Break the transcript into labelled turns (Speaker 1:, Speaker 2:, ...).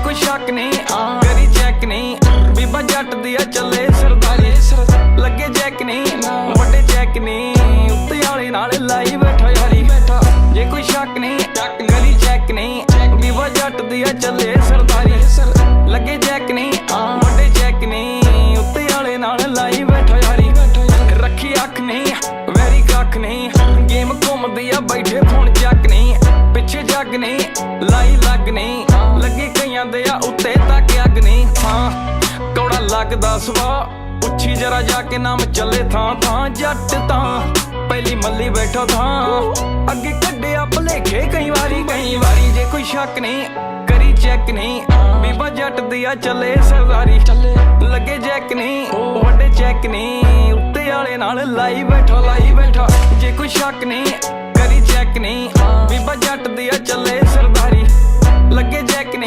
Speaker 1: कोई शक नहीं करी चेक नहीं, बीबा जट दिया चले सरदारी, लगे चेक नहीं बड़े चेक नहीं, उत्ते आले नाल लाई बैठा यारी, जे कोई शक नहीं करी चेक नहीं, बीबा जट दिया चले सरदारी, लगे चेक नहीं बड़े चेक नहीं, उत्ते आले नाल लाई बैठा यारी, रखी अख नहीं वैरी कख नहीं, गेम घूमदी आ बैठे फोन चक नहीं, पिछे जग नहीं लाई लग नहीं, लगे कईयां दे आ उत्ते तक अग नहीं, हाँ कौड़ा लगदा सुभा उच्छी जरा जाके नाम चले थां थां, जट तां पहली मल्ली बैठा थां, अगे कड्डिया भलेखे कई वारी जे कोई शक नहीं करी चेक नहीं, बीबा जट दिया चले सरदारी, लगे चेक नहीं वड्डे चेक नहीं, उत्ते आले नाल लाई बैठा, जे कोई शक नहीं करी चेक नहीं, बीबा जट दिया चले सरदारी, लगे चेक नहीं।